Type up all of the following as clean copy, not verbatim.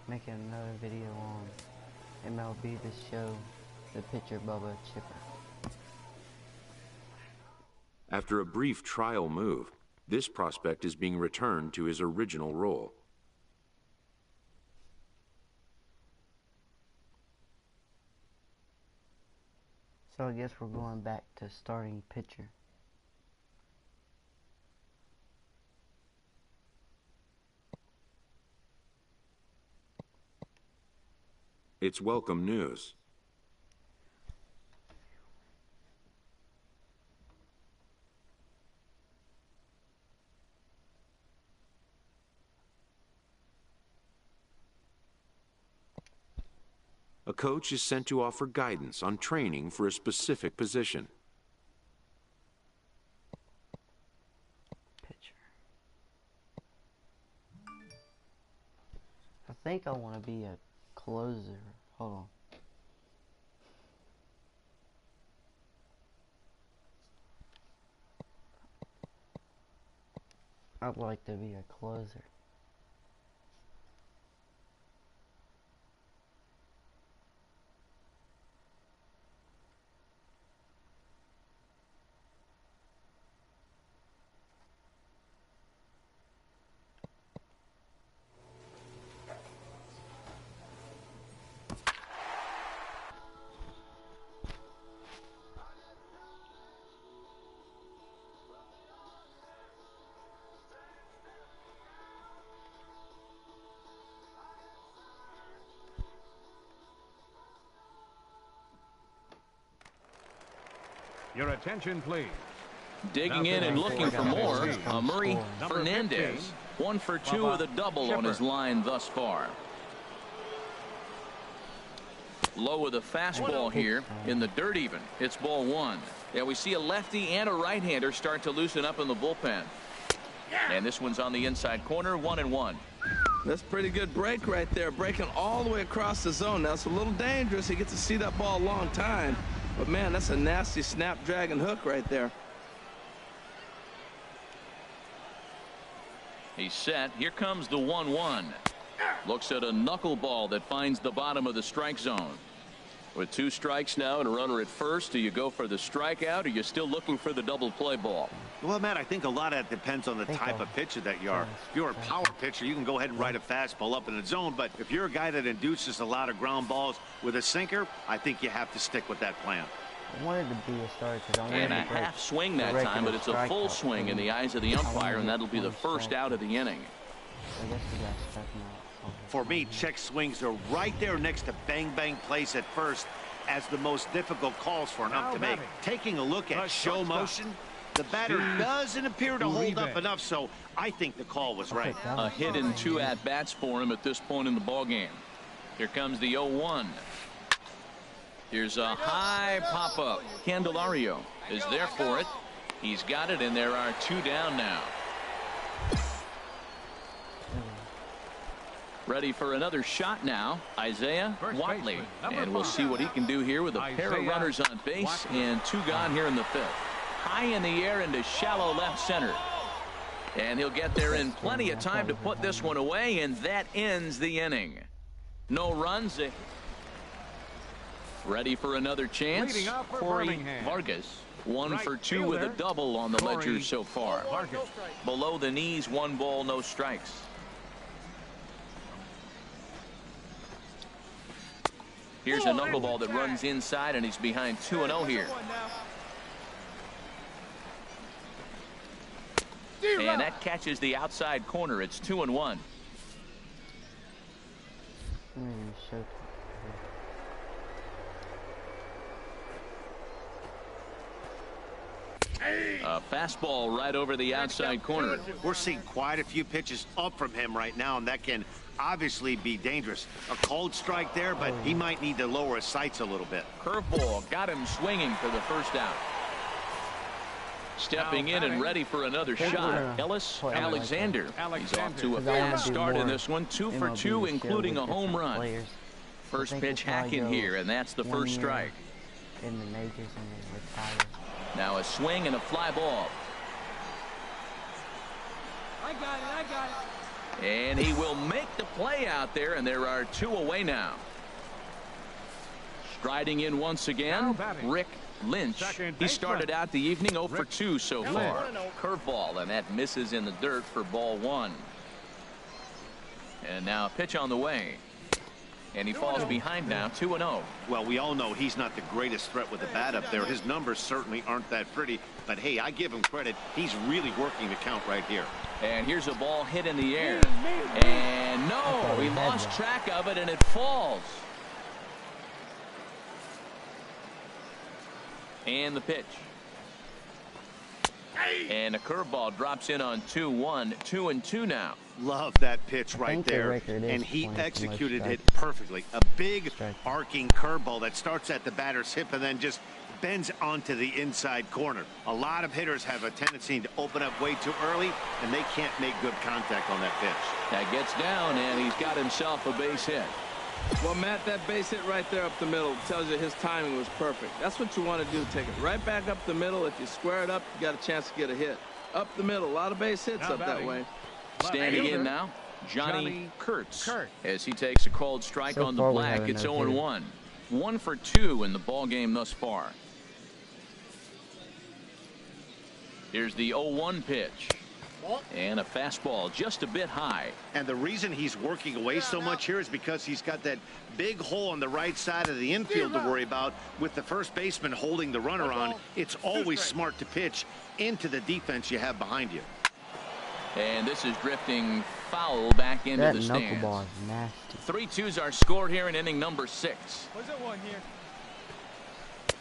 making another video on MLB to show the pitcher Bubba Chipper. After a brief trial move, this prospect is being returned to his original role. So I guess we're going back to starting pitcher. It's welcome news. A coach is sent to offer guidance on training for a specific position. Pitcher. I think I want to be a closer. Hold on. I'd like to be a closer. Your attention, please. Digging in and looking for more, Murray Fernandez. 1 for 2 with a double on his line thus far. Low with a fastball here in the dirt even. It's ball 1. Yeah, we see a lefty and a right-hander start to loosen up in the bullpen. And this one's on the inside corner, 1-1. That's a pretty good break right there, breaking all the way across the zone. Now, it's a little dangerous. He gets to see that ball a long time. But, man, that's a nasty snap-dragon hook right there. He's set. Here comes the 1-1. Looks at a knuckleball that finds the bottom of the strike zone. With 2 strikes now and a runner at first, do you go for the strikeout, or are you still looking for the double play ball? Well, Matt, I think a lot of that depends on the type of pitcher that you are. If you're a power pitcher, you can go ahead and ride a fastball up in the zone. But if you're a guy that induces a lot of ground balls with a sinker, I think you have to stick with that plan. I wanted to be a starter because I wanted And a to break, half swing that time, but it's a full swing in the eyes of the umpire, and that'll be the first out of the inning. I guess we got stuck now. For me, check swings are right there next to bang-bang plays at first as the most difficult calls for an ump to make. Taking a look at show motion, the batter doesn't appear to hold up enough, so I think the call was right. A hit and 2 at-bats for him at this point in the ballgame. Here comes the 0-1. Here's a high pop-up. Candelario is there for it. He's got it, and there are 2 down now. Ready for another shot now, Isaiah Watley. And we'll see what he can do here with a pair of runners on base and 2 gone here in the 5th. High in the air into shallow left center. And he'll get there in plenty of time to put this one away, and that ends the inning. No runs. Ready for another chance. Corey Vargas. 1 for 2 with a double on the ledger so far. Below the knees, 1 ball, no strikes. Here's a knuckleball that runs inside, and he's behind 2-0 here. And that catches the outside corner. It's 2-1. A fastball right over the outside corner. We're seeing quite a few pitches up from him right now, and that can obviously be dangerous. A cold strike there, but he might need to lower his sights a little bit. Curveball got him swinging for the first out. Stepping in and ready for another shot, Ellis Alexander. He's off to a fast start in this one. 2 for 2, including a home run. First pitch hacking here, and that's the first strike. In the majors and then retire. Now a swing and a fly ball. I got it. And he will make the play out there, and there are 2 away now. Striding in once again, Rick Lynch. He started out the evening 0 for 2 so far. Curveball, and that misses in the dirt for ball 1. And now a pitch on the way. And he falls behind now, 2-0. Well, we all know he's not the greatest threat with the bat up there. His numbers certainly aren't that pretty. But, hey, I give him credit. He's really working the count right here. And here's a ball hit in the air. And no, he lost track of it, and it falls. And the pitch. And a curveball drops in on 2-1, 2-2 now. Love that pitch right there, and he executed it perfectly. A big arcing curveball that starts at the batter's hip and then just bends onto the inside corner. A lot of hitters have a tendency to open up way too early, and they can't make good contact on that pitch. That gets down, and he's got himself a base hit. Well, Matt, that base hit right there up the middle tells you his timing was perfect. That's what you want to do. Take it right back up the middle. If you square it up, you got a chance to get a hit. Up the middle. A lot of base hits up that way. Standing in now, Johnny Kurtz, as he takes a cold strike on the black. It's 0-1. 1 for 2 in the ball game thus far. Here's the 0-1 pitch. And a fastball just a bit high. And the reason he's working away so much here is because he's got that big hole on the right side of the infield to worry about with the first baseman holding the runner on. It's always smart to pitch into the defense you have behind you. And this is drifting foul back into the stands. Knuckleball is nasty. 3-2s are scored here in inning number 6.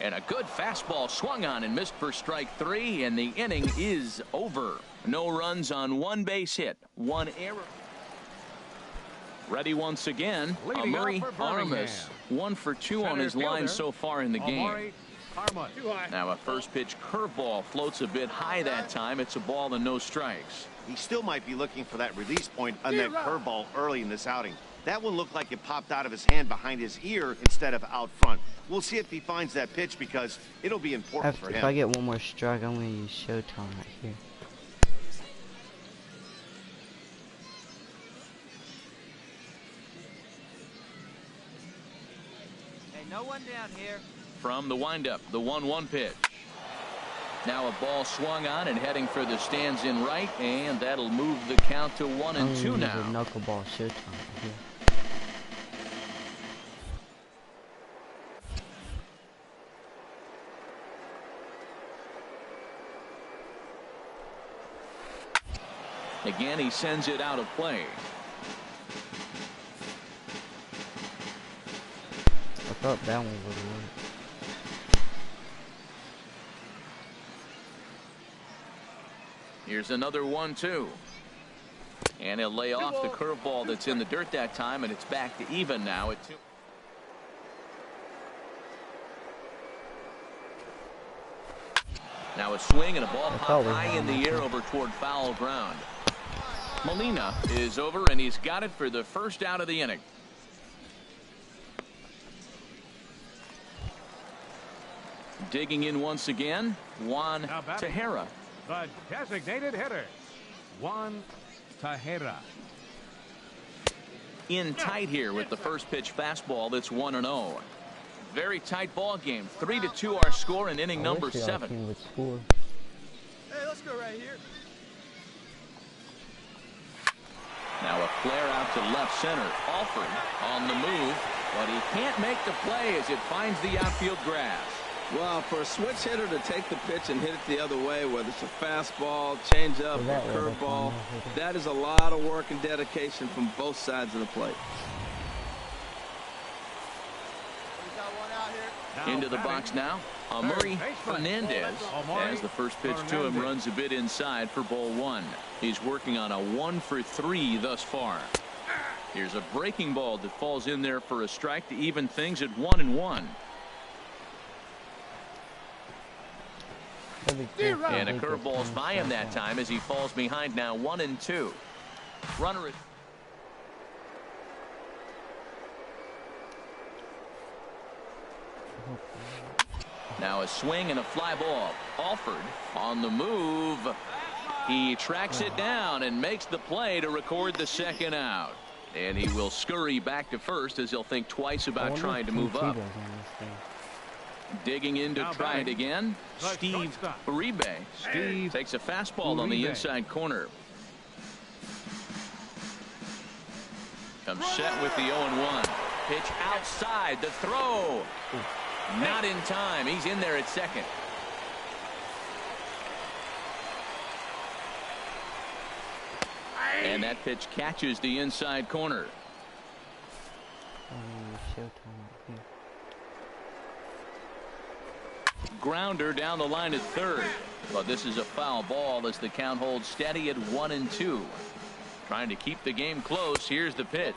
And a good fastball swung on and missed for strike 3, and the inning is over. No runs on 1 base hit, 1 error. Ready once again, Amuri Armas, 1 for 2 on his line so far in the game. Now a first pitch curveball floats a bit high that time. It's a ball and no strikes. He still might be looking for that release point on that curveball early in this outing. That one looked like it popped out of his hand behind his ear instead of out front. We'll see if he finds that pitch because it'll be important for him. If I get 1 more strike, I'm going to use Showtime right here. Hey, no one down here. From the windup, the 1-1 pitch. Now a ball swung on and heading for the stands in right, and that'll move the count to 1-2 now. Knuckleball Showtime right here. Again, he sends it out of play. I thought that one would work. Here's another 1-2. And he'll lay off the curveball that's in the dirt that time, and it's back to even now at 2. Now a swing and a ball popped high in the air over toward foul ground. Molina is over, and he's got it for the first out of the inning. Digging in once again, Juan Tejera. The designated hitter, Juan Tejera. In tight here with the first pitch fastball that's 1-0. Very tight ball game. 3-2 our score in inning number 7. Hey, let's go right here. Now a flare out to left center. Alford on the move, but he can't make the play as it finds the outfield grass. Well, for a switch hitter to take the pitch and hit it the other way, whether it's a fastball, changeup, or curveball, that is a lot of work and dedication from both sides of the plate. Into the box now, Amuri Fernandez, as the first pitch to him runs a bit inside for ball 1. He's working on a 1 for 3 thus far. Here's a breaking ball that falls in there for a strike to even things at 1-1. And a curveball's by him that time as he falls behind now 1-2. Runner at now a swing and a fly ball. Alford on the move. He tracks it down and makes the play to record the second out. And he will scurry back to first as he'll think twice about trying to move up. Digging in to try it again. Steve Uribe. Steve takes a fastball on the inside corner. Comes set with the 0-1. Pitch outside. The throw. Not in time. He's in there at second. And that pitch catches the inside corner. Grounder down the line at third. But this is a foul ball as the count holds steady at 1-2. Trying to keep the game close. Here's the pitch.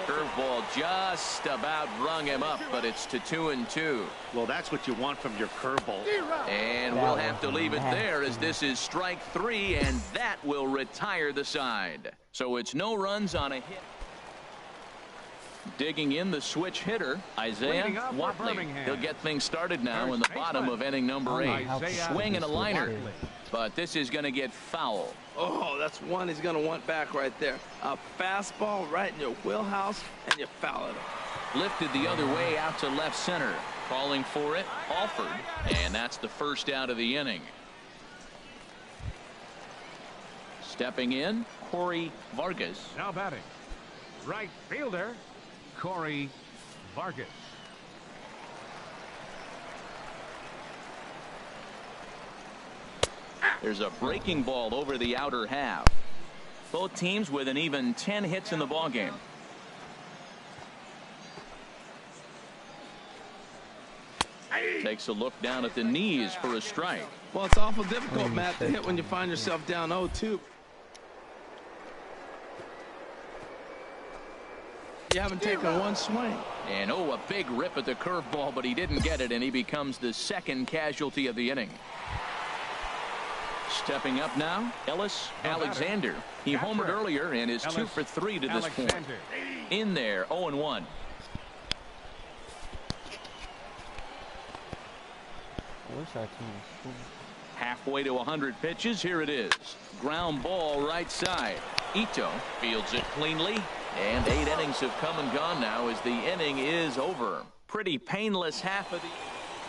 Curveball just about rung him up, but it's to 2-2. Well, that's what you want from your curveball. And we'll have to leave it there as this is strike 3, and that will retire the side. So it's no runs on a hit. Digging in the switch hitter, Isaiah Watley. He'll get things started now in the bottom of inning number 8. Swing and a liner. But this is going to get foul. Oh, that's one he's going to want back right there. A fastball right in your wheelhouse, and you foul it. Lifted the other way out to left center. Calling for it, Alford. And that's the first out of the inning. Stepping in, Corey Vargas. Now batting, right fielder, Corey Vargas. There's a breaking ball over the outer half. Both teams with an even 10 hits in the ballgame. Takes a look down at the knees for a strike. Well, it's awful difficult, Matt, to hit when you find yourself down 0-2. You haven't taken one swing. And a big rip at the curveball, but he didn't get it, and he becomes the second casualty of the inning. Stepping up now, Ellis Alexander. He homered earlier and is 2 for 3 to this point. In there, 0-1. Halfway to 100 pitches. Here it is. Ground ball right side. Ito fields it cleanly. And 8 innings have come and gone now as the inning is over. Pretty painless half of the...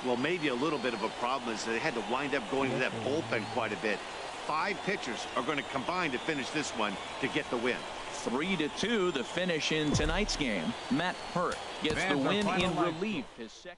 Well, maybe a little bit of a problem is they had to wind up going to that bullpen quite a bit. 5 pitchers are going to combine to finish this one to get the win. 3-2 the finish in tonight's game. Matt Hurt gets the win in relief. His second.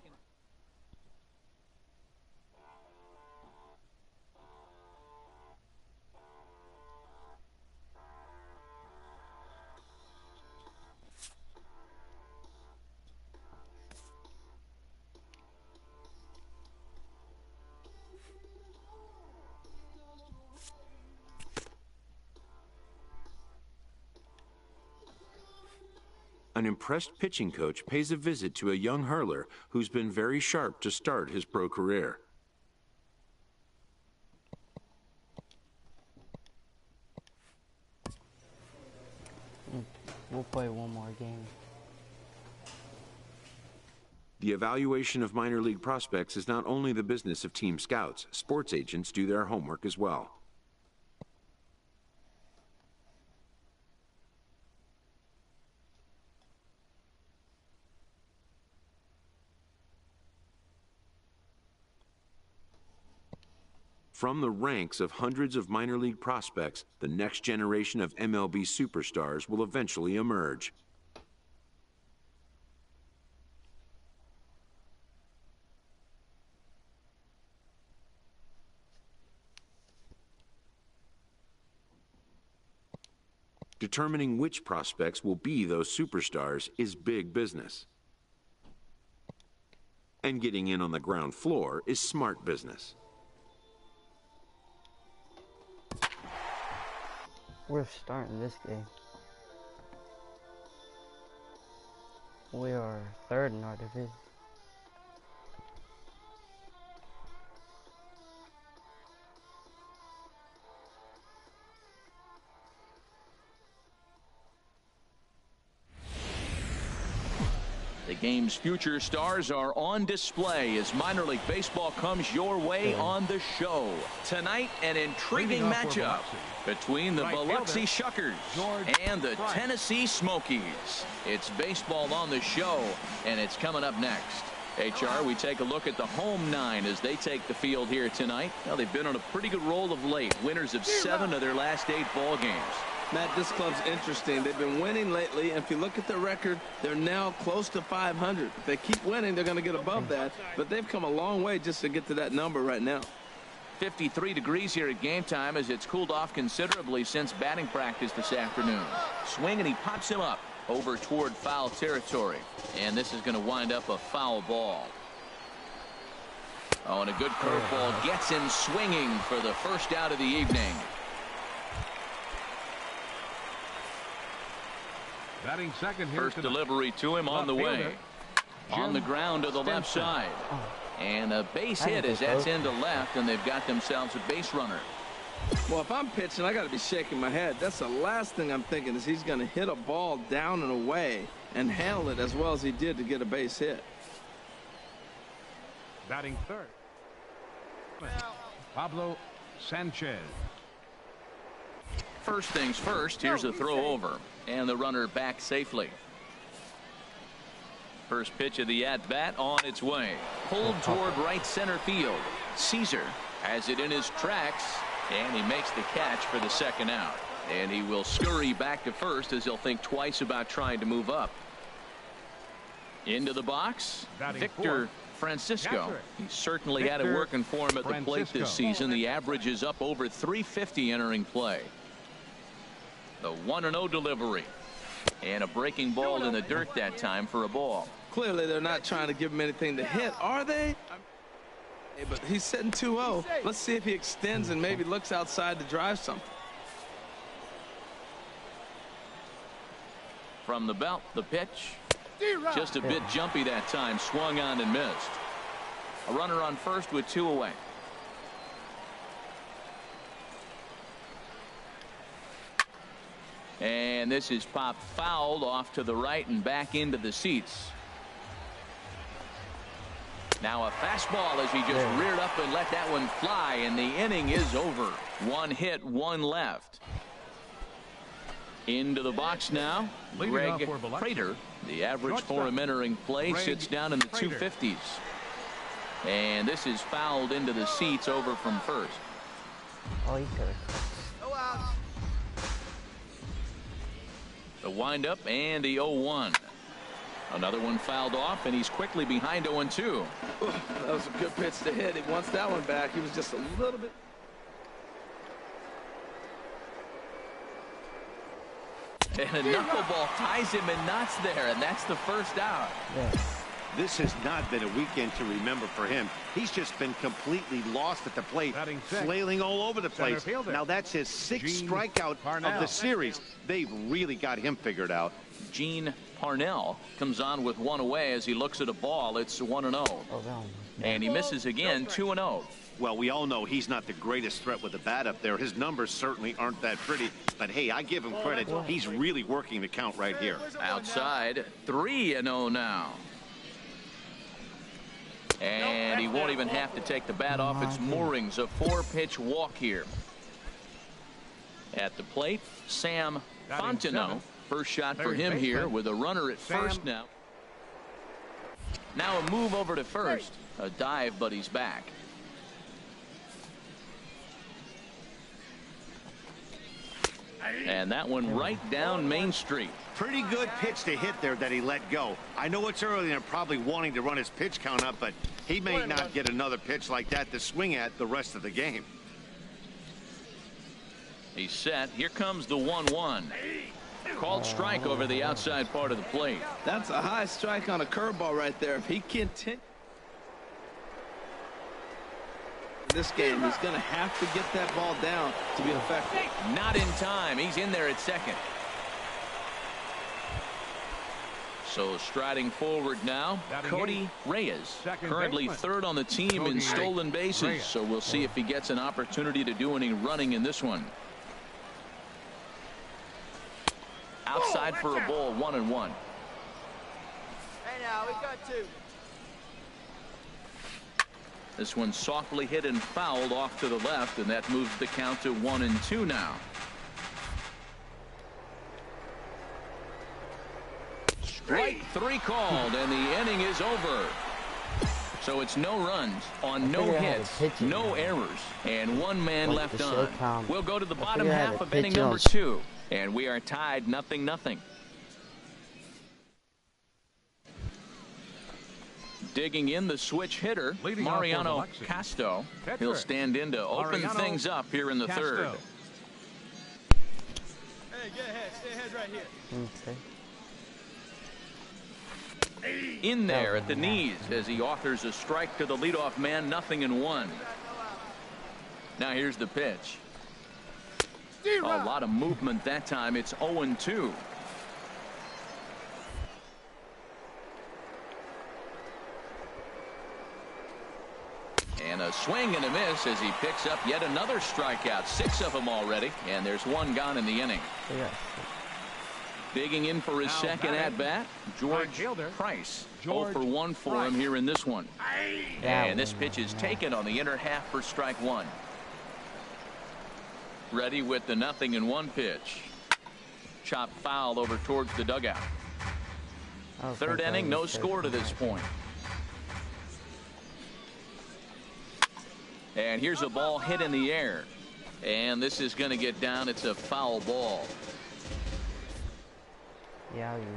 An impressed pitching coach pays a visit to a young hurler who's been very sharp to start his pro career. We'll play one more game. The evaluation of minor league prospects is not only the business of team scouts. Sports agents do their homework as well. From the ranks of hundreds of minor league prospects, the next generation of MLB superstars will eventually emerge. Determining which prospects will be those superstars is big business. And getting in on the ground floor is smart business. We're starting this game. We are third in our division. The game's future stars are on display as minor league baseball comes your way on the show. Tonight, an intriguing matchup between the Biloxi Shuckers and the Tennessee Smokies. It's baseball on the show, and it's coming up next. HR, we take a look at the home nine as they take the field here tonight. Well, they've been on a pretty good roll of late. Winners of 7 of their last 8 ball games. Matt, this club's interesting. They've been winning lately, and if you look at their record, they're now close to 500. If they keep winning, they're going to get above that, but they've come a long way just to get to that number right now. 53 degrees here at game time as it's cooled off considerably since batting practice this afternoon. Swing, and he pops him up over toward foul territory, and this is going to wind up a foul ball. Oh, and a good curveball gets him swinging for the first out of the evening. Batting second here. First delivery to him on the way. On the ground to the left side. And a base hit as that's into left, and they've got themselves a base runner. Well, if I'm pitching, I got to be shaking my head. That's the last thing I'm thinking is he's going to hit a ball down and away and handle it as well as he did to get a base hit. Batting third, Pablo Sanchez. First things first, here's a throw over, and the runner back safely. First pitch of the at-bat on its way. Pulled toward right center field. Caesar has it in his tracks, and he makes the catch for the second out. And he will scurry back to first as he'll think twice about trying to move up. Into the box, Victor Francisco. He certainly had it working for him at the plate this season. The average is up over 350 entering play. The 1-0 delivery. And a breaking ball in the dirt that time for a ball. Clearly, they're not trying to give him anything to hit, are they? But he's sitting 2-0. Let's see if he extends and maybe looks outside to drive something. From the belt, the pitch. Just a bit jumpy that time. Swung on and missed. A runner on first with 2 away. And this is popped fouled off to the right and back into the seats. Now a fastball as he just reared up and let that one fly, and the inning is over. 1 hit, 1 left. Into the box now, Greg Prater. The average for him entering play sits down in the 250s. And this is fouled into the seats over from first. Oh, he could. No outs. The windup and the 0-1. Another one fouled off, and he's quickly behind 0-2. That was a good pitch to hit. He wants that one back. He was just a little bit. And a knuckleball ties him in knots there, and that's the first out. This has not been a weekend to remember for him. He's just been completely lost at the plate, flailing all over the place. Now that's his 6th strikeout of the series. They've really got him figured out. Gene Parnell comes on with 1 away as he looks at a ball. It's 1-0. And he misses again, 2-0. Well, we all know he's not the greatest threat with the bat up there. His numbers certainly aren't that pretty. But, hey, I give him credit. He's really working the count right here. Outside, 3-0 now. And he won't even have to take the bat off its moorings. A 4-pitch walk here. At the plate, Sam Fontenot. First shot for him here with a runner at first now. Now a move over to first. A dive, but he's back. And that one right down Main Street. Pretty good pitch to hit there that he let go. I know it's early and probably wanting to run his pitch count up, but he may not get another pitch like that to swing at the rest of the game. He's set. Here comes the 1-1. Called strike over the outside part of the plate. That's a high strike on a curveball right there. If he continues this game, he's going to have to get that ball down to be effective. Not in time. He's in there at second. So striding forward now, Cody Reyes, currently 3rd on the team in stolen bases. So we'll see if he gets an opportunity to do any running in this one. Outside for a ball, 1-1. Hey now, we've got 2. This one softly hit and fouled off to the left, and that moves the count to 1-2 now. Strike 3 called, and the inning is over. So it's no runs on no hits, no errors, and 1 man left on. We'll go to the bottom half of inning number 2, and we are tied 0-0. Digging in the switch hitter, Mariano Castro. He'll stand in to open things up here in the third. Hey, get ahead. Stay ahead right here. Okay. In there at the knees as he offers a strike to the leadoff man, 0-1. Now here's the pitch. A lot of movement that time. It's 0-2. And a swing and a miss as he picks up yet another strikeout. 6 of them already, and there's 1 gone in the inning. Digging in for his second at-bat, George Price. 0 for 1 for him here in this one. And this pitch is taken on the inner half for strike 1. Ready with the 0-1 pitch. Chop foul over towards the dugout. Third inning, no score to this point. And here's a ball hit in the air. And this is going to get down. It's a foul ball. Yeah, I'll use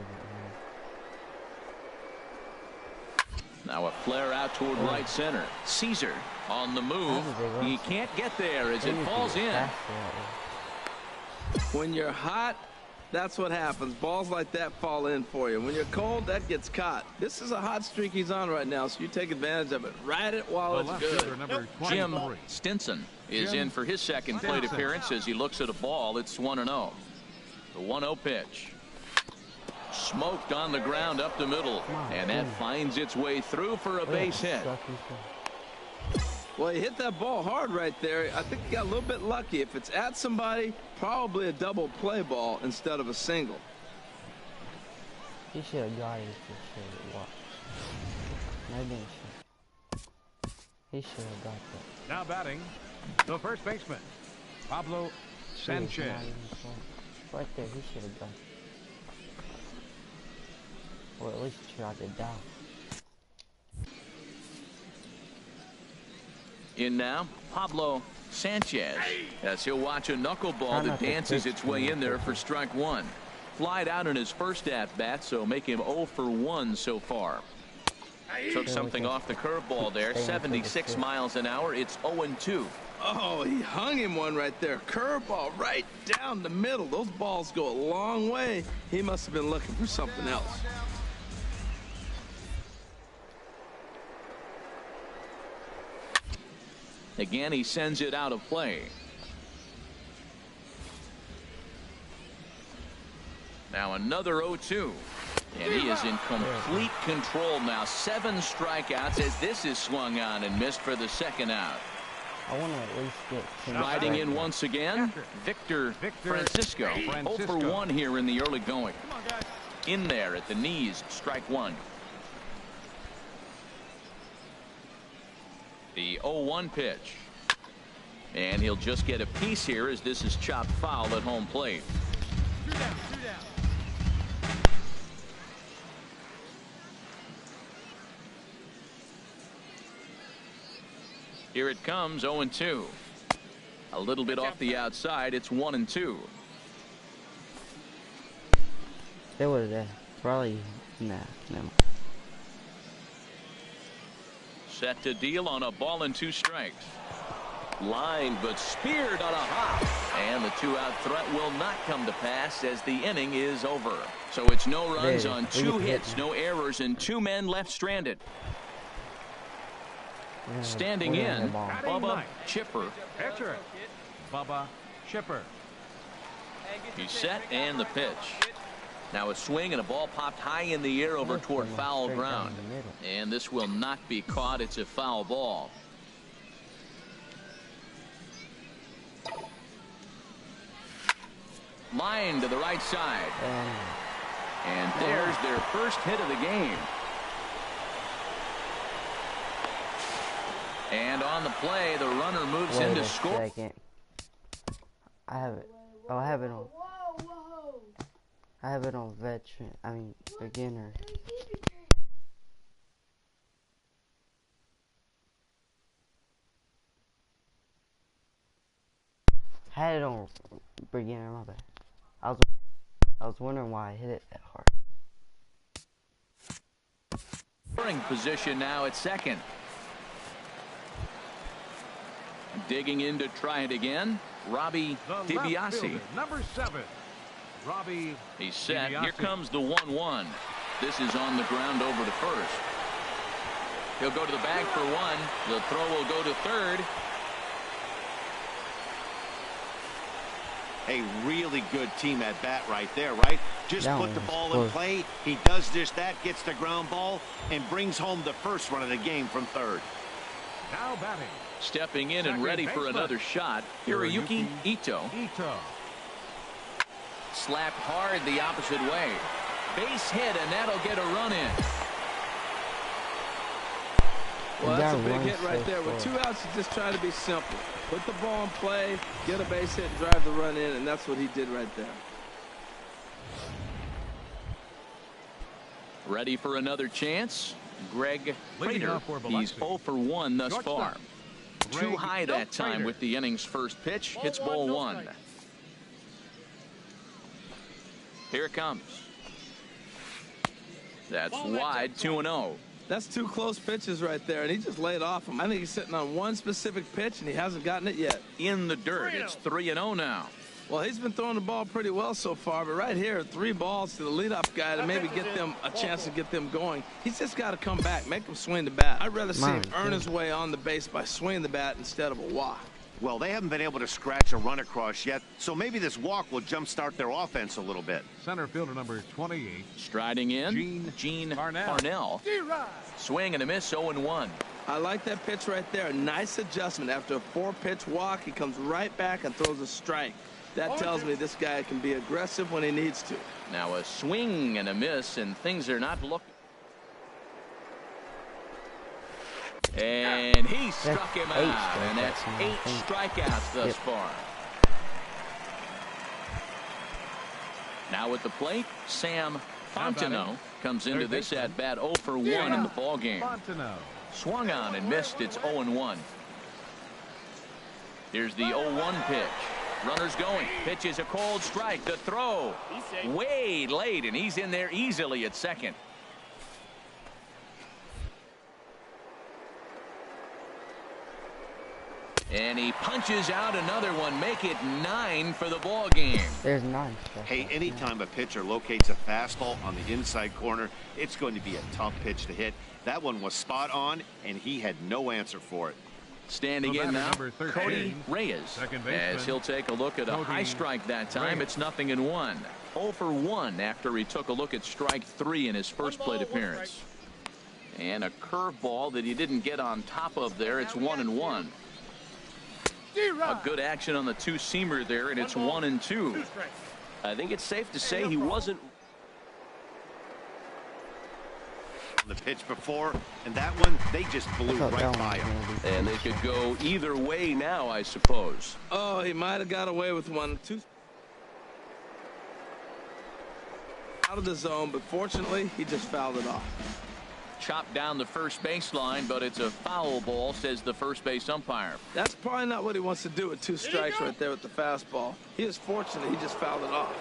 it. Now a flare out toward right center. Caesar on the move. He can't get there as it falls in. When you're hot, that's what happens. Balls like that fall in for you. When you're cold, that gets caught. This is a hot streak he's on right now, so you take advantage of it. Ride it while it's good. Jim Stinson is in for his second plate appearance as he looks at a ball. It's 1-0. The 1-0 pitch. Smoked on the ground up the middle, and that finds its way through for a base hit. Well, he hit that ball hard right there. I think he got a little bit lucky. If it's at somebody, probably a double play ball instead of a single. He should have got it for sure. Watch. Maybe he should have got that. Now batting, the first baseman, Pablo Sanchez. Right there, he should have got it. Or at least tried it down. In now, Pablo Sanchez, as he'll watch a knuckleball that dances its way in there for strike 1. Flied out in his first at-bat, so make him 0 for 1 so far. Took something off the curveball there, 76 miles an hour. It's 0-2. Oh, he hung him one right there. Curveball right down the middle. Those balls go a long way. He must have been looking for something else. Again, he sends it out of play. Now another 0-2. And he is in complete control now. 7 strikeouts as this is swung on and missed for the second out. I want to at least get riding in once again, Victor Francisco. 0 for 1 here in the early going. In there at the knees, strike 1. The 0-1 pitch. And he'll just get a piece here as this is chopped foul at home plate. 2 down. Here it comes, 0-2. A little bit off the outside. It's 1-2. They would have probably no. Set to deal on a ball and 2 strikes. Line but speared on a hop, and the 2-out threat will not come to pass as the inning is over. So it's no runs on 2 hits, no errors, and 2 men left stranded. Standing in, Bubba Chipper. Pitcher, Bubba Chipper. He's set, and the pitch. Now a swing and a ball popped high in the air over toward foul ground. And this will not be caught. It's a foul ball. Line to the right side. And there's their first hit of the game. And on the play, the runner moves in to score. Second. I have it. Oh, I have it on. I have it on veteran. I mean, beginner. I had it on beginner. My bad. I was wondering why I hit it that hard. Scoring position now at second. Digging in to try it again. Robbie DiBiase. Number 7. Robbie. He's set. DiBiase. Here comes the 1-1. This is on the ground over to first. He'll go to the bag for one. The throw will go to third. A really good team at bat right there, right? Just That put the one was ball in close. play. He does just that, gets the ground ball, and brings home the first run of the game from third. Now batting. Stepping in and Second ready for baseman. another shot. Hiroyuki Ito. Slapped hard the opposite way. Base hit, and that'll get a run in. Well, that's a That big runs hit right so there. With far. 2 outs, you just try to be simple. Put the ball in play, get a base hit, and drive the run in, and that's what he did right there. Ready for another chance. Greg Leading Prater. off for He's Biloxi. 0 for 1 thus Shortstop. far. Too Greg high that time Prater. with the inning's first pitch. Hits ball 1. Here it comes. That's wide, 2-0. That's 2 close pitches right there, and he just laid off him. I think he's sitting on one specific pitch, and he hasn't gotten it yet. In the dirt, it's 3-0 now. Well, he's been throwing the ball pretty well so far, but right here, 3 balls to the leadoff guy to maybe get them a chance to get them going. He's just got to come back, make him swing the bat. I'd rather see him earn his way on the base by swinging the bat instead of a walk. Well, they haven't been able to scratch a run across yet, so maybe this walk will jumpstart their offense a little bit. Center fielder number 28. Striding in, Gene Parnell. Swing and a miss, 0-1. I like that pitch right there. Nice adjustment. After a 4-pitch walk, he comes right back and throws a strike. That tells me this guy can be aggressive when he needs to. Now a swing and a miss, and things are not looking. And he struck him out, and that's 8 strikeouts thus far. Now at the plate, Sam Fontenot comes into this at bat 0 for 1 in the ball game. Swung on and missed. It's 0-1. Here's the 0-1 pitch. Runners going. Pitch is a cold strike. The throw way late, and he's in there easily at second. And he punches out another one. Make it 9 for the ball game. There's 9. Hey, anytime a pitcher locates a fastball on the inside corner, it's going to be a tough pitch to hit. That one was spot on, and he had no answer for it. Standing in now, Cody Reyes, as he'll take a look at a high strike that time. It's 0-1. 0 for 1 after he took a look at strike 3 in his first plate appearance. And a curveball that he didn't get on top of there. It's 1-1. A good action on the 2-seamer there, and it's 1-2. I think it's safe to say he wasn't The pitch before, and that one, they just blew right by him. And they could go either way now, I suppose. Oh, he might have got away with 1, 2. Out of the zone, but fortunately, he just fouled it off. Chopped down the first baseline, but it's a foul ball, says the first base umpire. That's probably not what he wants to do with 2 strikes right there with the fastball. He is fortunate he just fouled it off.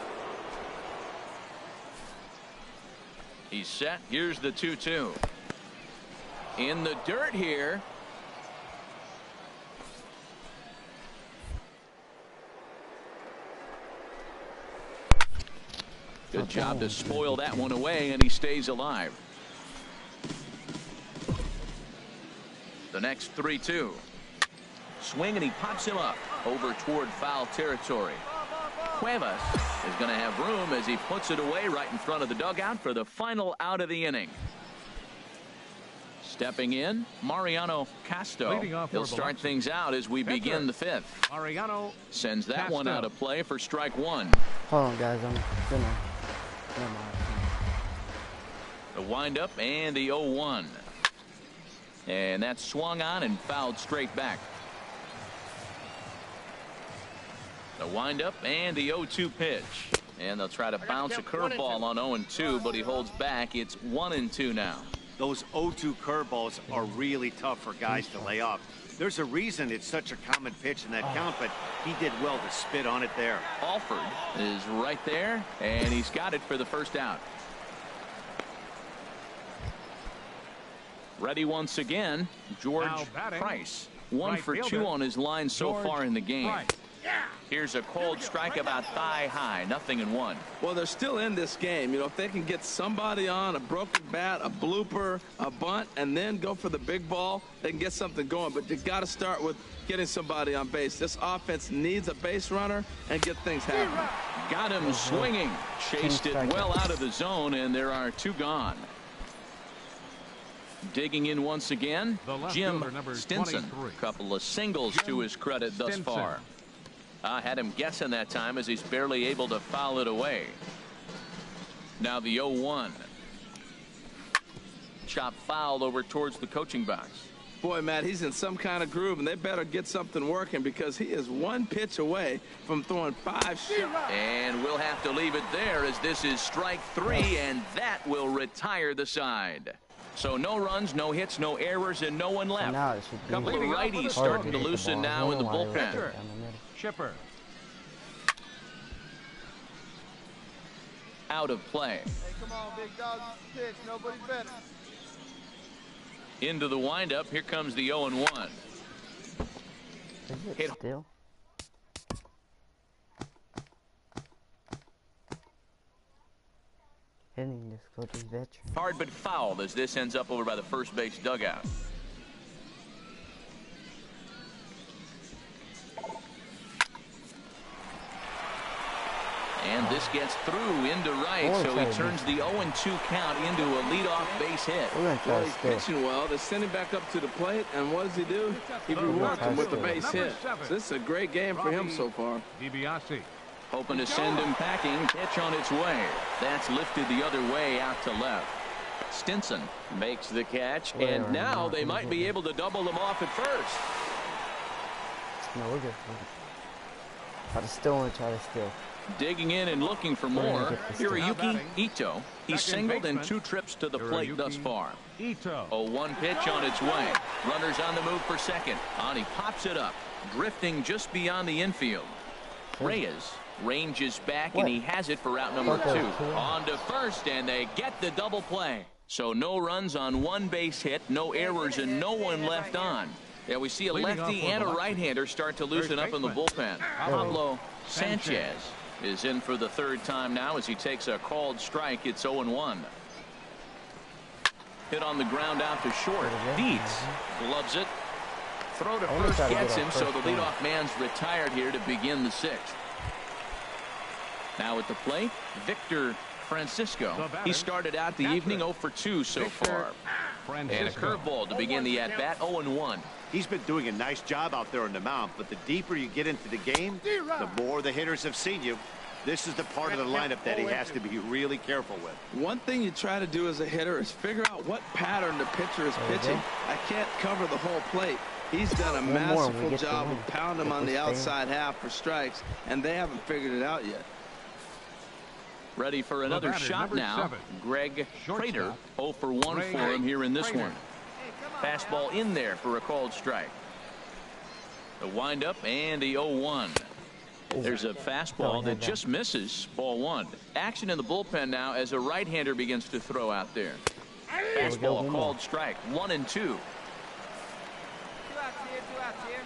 He's set. Here's the 2-2. In the dirt here. Good job to spoil that one away, and he stays alive. The next 3-2. Swing, and he pops him up over toward foul territory. Cuevas is going to have room as he puts it away right in front of the dugout for the final out of the inning. Stepping in, Mariano Casto. He'll start things out as we begin the 5th. Mariano sends that one out of play for strike 1. Hold on, guys. I'm gonna. Never mind. The windup and the 0-1. And that's swung on and fouled straight back. The windup and the 0-2 pitch. And they'll try to bounce a curveball on 0-2, but he holds back. It's 1-2 now. Those 0-2 curveballs are really tough for guys to lay off. There's a reason it's such a common pitch in that count, but he did well to spit on it there. Alford is right there, and he's got it for the first out. Ready once again, George Price. 1 for 2 on his line so far in the game. Here's a cold strike about thigh high, 0-1. Well, they're still in this game. You know, if they can get somebody on a broken bat, a blooper, a bunt, and then go for the big ball, they can get something going. But you got to start with getting somebody on base. This offense needs a base runner and get things happening. Got him swinging. Chased it well out of the zone, and there are 2 gone. Digging in once again, Jim Stinson. Couple of singles to his credit thus far. I had him guessing that time as he's barely able to foul it away. Now the 0-1. Chop fouled over towards the coaching box. Boy, Matt, he's in some kind of groove, and they better get something working because he is 1 pitch away from throwing 5 shots. And we'll have to leave it there as this is strike 3, and that will retire the side. So no runs, no hits, no errors, and no one left. A couple of righties starting to loosen now in the bullpen. Chipper. Out of play. Hey, come on, big dog. Pitch. Nobody better. Into the windup. Here comes the 0-1. Is it still? Hitting this coach's veteran. Hard but fouled as this ends up over by the first base dugout. And this gets through into right, so he turns the 0-2 count into a leadoff base hit. Well, he's pitching well. They send him back up to the plate, and what does he do? He rewards him with a base hit. So this is a great game for him so far. DiBiase. Hoping to send him packing. Pitch on its way. That's lifted the other way out to left. Stinson makes the catch, and now they might be able to double them off at first. No, we're good. But I still want to try to steal. Digging in and looking for more. Hiroyuki Ito. He's singled in 2 trips to the plate thus far. Ito. A 1 pitch on its way. Runners on the move for second. On he pops it up. Drifting just beyond the infield. Reyes ranges back, and he has it for out number 2. On to first, and they get the double play. So no runs on 1 base hit, no errors, and no one left on. Yeah, we see a lefty and a right-hander start to loosen up in the bullpen. Pablo Sanchez is in for the 3rd time now as he takes a called strike. It's 0-1. Hit on the ground out to short. Dietz gloves it. Throw to first gets him, so the leadoff man's retired here to begin the 6th. Now at the plate, Victor Francisco. He started out the evening 0 for 2 so far. And a curveball to begin the at-bat, 0-1. He's been doing a nice job out there on the mound, but the deeper you get into the game, the more the hitters have seen you. This is the part of the lineup that he has to be really careful with. One thing you try to do as a hitter is figure out what pattern the pitcher is pitching. I can't cover the whole plate. He's done a masterful job of pounding him on the outside half for strikes, and they haven't figured it out yet. Ready for another shot now. Greg Prater, 0 for 1 for him here in this one. Fastball in there for a called strike. The windup and the 0-1. There's a fastball that just misses. Ball 1. Action in the bullpen now as a right-hander begins to throw out there. Fastball called strike. 1-2. 2 outs here, 2 outs here.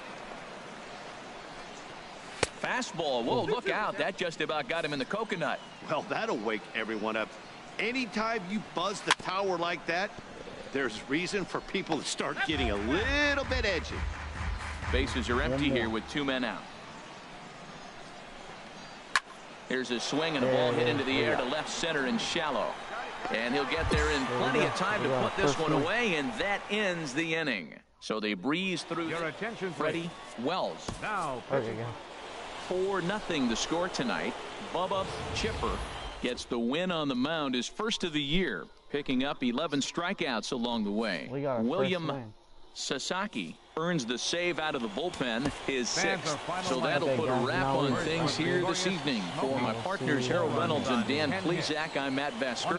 Fastball. Whoa, look out. That just about got him in the coconut. Well, that'll wake everyone up. Anytime you buzz the tower like that, there's reason for people to start getting a little bit edgy. Bases are empty here with 2 men out. Here's a swing and a ball hit into the air to left center and shallow. And he'll get there in plenty of time to put this one away, and that ends the inning. So they breeze through. Your attention, Freddie Wells. Now, 4-0 the score tonight. Bubba Chipper gets the win on the mound, his first of the year, picking up 11 strikeouts along the way. We got William Sasaki earns the save out of the bullpen, his Fans 6th. are final So that'll Okay, put a guys, wrap now on we're- things here this evening. For my partners Harold Reynolds and Dan Plesac, I'm Matt Vasker.